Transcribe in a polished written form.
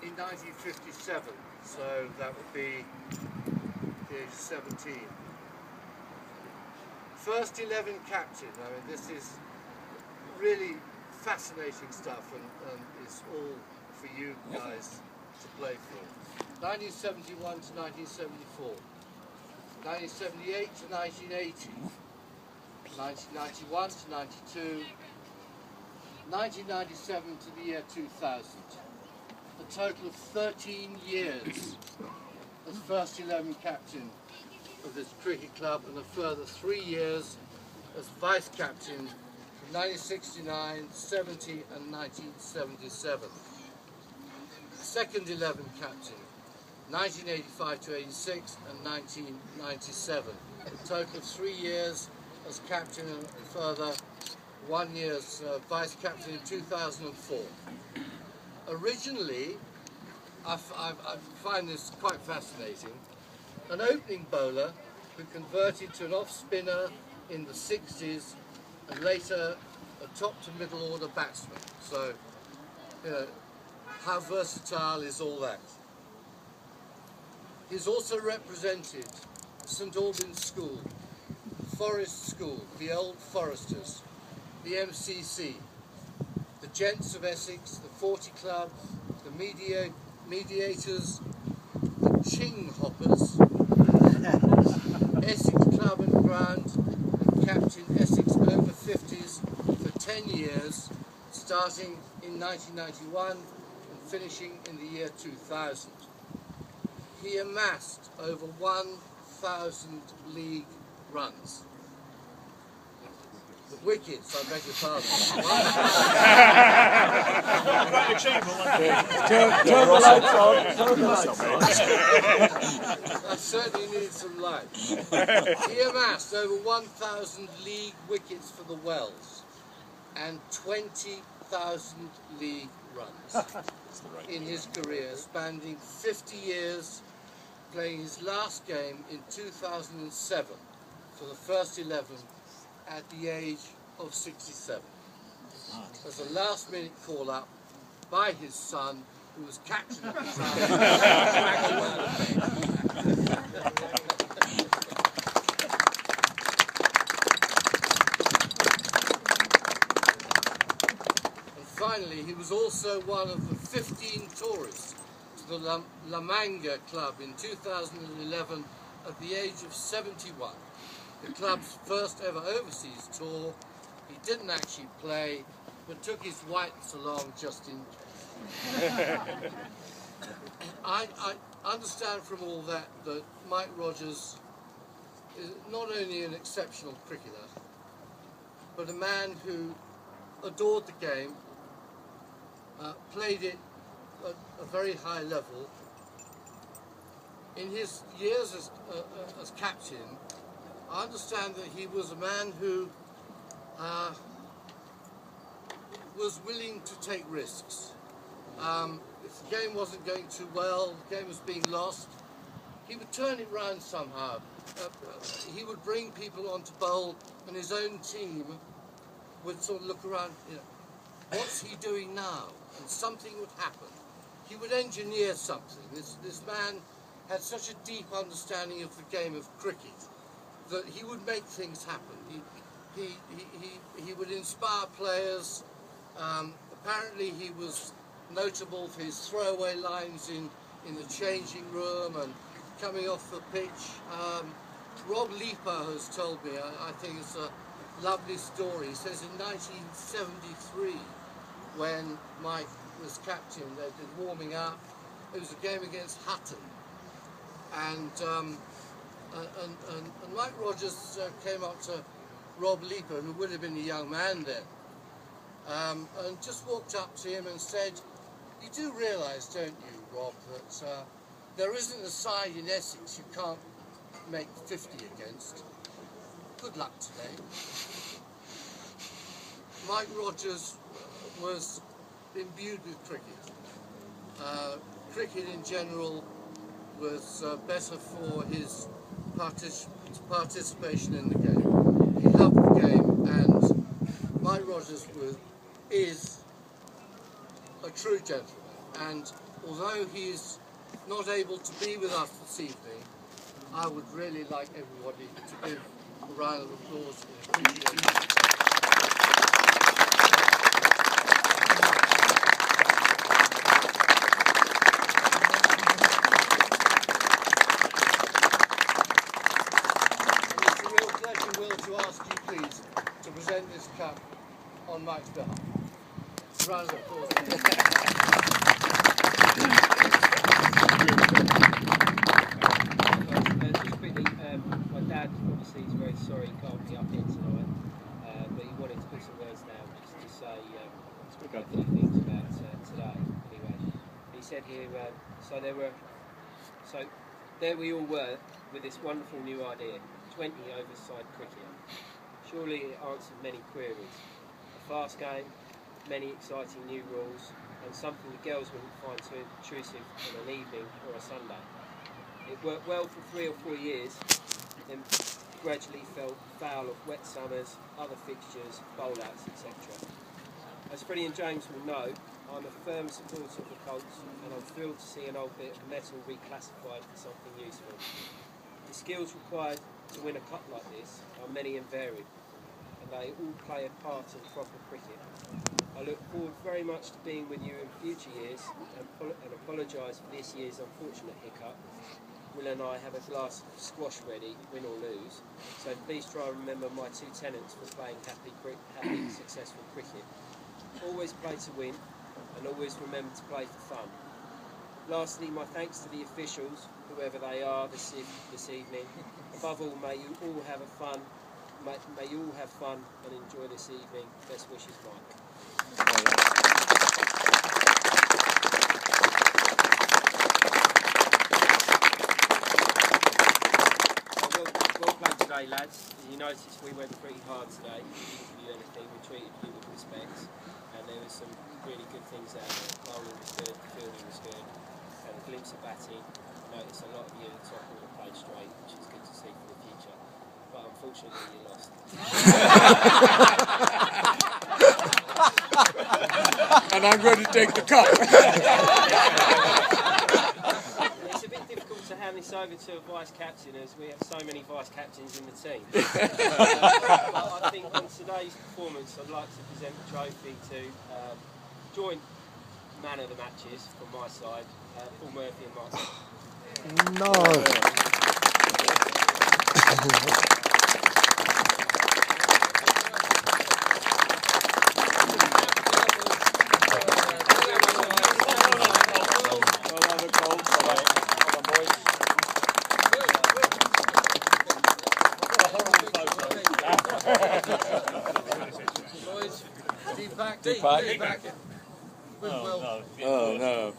in 1957, so that would be the age of 17. First 11 captain. I mean, this is really fascinating stuff, and it's all for you guys to play for. 1971 to 1974, 1978 to 1980, 1991 to 92, 1997 to the year 2000. A total of 13 years as first 11 captain of this cricket club, and a further 3 years as vice captain from 1969, 70 and 1977. Second 11 captain, 1985 to 86 and 1997. A total of 3 years as captain and a further 1 year as vice captain in 2004. Originally, I find this quite fascinating, an opening bowler who converted to an off-spinner in the 60s and later a top to middle order batsman. So, you know, how versatile is all that? He's also represented St Albans School, Forest School, the Old Foresters, the MCC, the Gents of Essex, the 40 Club, the Mediators, the Ching Hoppers, Essex Club and Ground, and captain Essex over 50s for 10 years, starting in 1991 and finishing in the year 2000. He amassed over 1,000 league runs. The wickets, I beg your pardon. Turn the lights on. I certainly need some light. He amassed over 1,000 league wickets for the Wells and 20,000 league runs in his career, spanning 50 years, playing his last game in 2007 for the first 11 at the age of 67. As a last-minute call-up by his son, who was captain at the And finally, he was also one of the 15 tourists to the La Manga Club in 2011 at the age of 71. The club's first ever overseas tour. He didn't actually play, but took his whites along just in. I understand from all that that Mike Rogers is not only an exceptional cricketer, but a man who adored the game, played it at a very high level. In his years as captain, I understand that he was a man who was willing to take risks. If the game wasn't going too well, the game was being lost, he would turn it round somehow. He would bring people onto bowl, and his own team would sort of look around, you know, what's he doing now? And something would happen. He would engineer something. This man had such a deep understanding of the game of cricket that he would make things happen. He would inspire players. Apparently he was notable for his throwaway lines in the changing room and coming off the pitch. Rob Leaper has told me, I think it's a lovely story. He says in 1973, when Mike was captain, they'd been warming up. It was a game against Hutton, and Mike Rogers came up to Rob Leaper, who would have been a young man then, and just walked up to him and said, "You do realise, don't you, Rob, that there isn't a side in Essex you can't make 50 against. Good luck today." Mike Rogers was imbued with cricket. Cricket in general was better for his participation in the game. He loved the game, and Mike Rogers is a true gentleman, and although he is not able to be with us this evening, I would really like everybody to give a round of applause in appreciation. To ask you please to present this cup on Mike's behalf. Round of applause. Just quickly, my dad obviously is very sorry he can't be up here tonight, but he wanted to put some words down just to say a few things about today. Anyway, he said here, so there we all were with this wonderful new idea. 20 over-side cricket. Surely it answered many queries. A fast game, many exciting new rules, and something the girls wouldn't find too intrusive on an evening or a Sunday. It worked well for 3 or 4 years, then gradually fell foul of wet summers, other fixtures, bowl-outs, etc. As Freddie and James will know, I'm a firm supporter of the Colts, and I'm thrilled to see an old bit of metal reclassified for something useful. The skills required to win a cup like this are many and varied, and they all play a part in proper cricket. I look forward very much to being with you in future years and apologise for this year's unfortunate hiccup. Will and I have a glass of squash ready, win or lose, so please try and remember my 2 tenants for playing happy, successful cricket. Always play to win, and always remember to play for fun. Lastly, my thanks to the officials, whoever they are this evening. Above all, may you all have fun and enjoy this evening. Best wishes, Mike. Well played today, lads. As you noticed, we went pretty hard today. We didn't give you anything. We treated you with respect, and there was some really good things out there. Bowling was good, fielding was good. Had a glimpse of batting. I noticed a lot of you at the top order played straight, which is good to see for the future. But unfortunately, you lost. And I'm going to take the cup. It's a bit difficult to hand this over to a vice captain, as we have so many vice captains in the team. But I think on today's performance, I'd like to present the trophy to joint man of the matches from my side, Paul Murphy and Mark. No. Boys, deep back. Oh, no.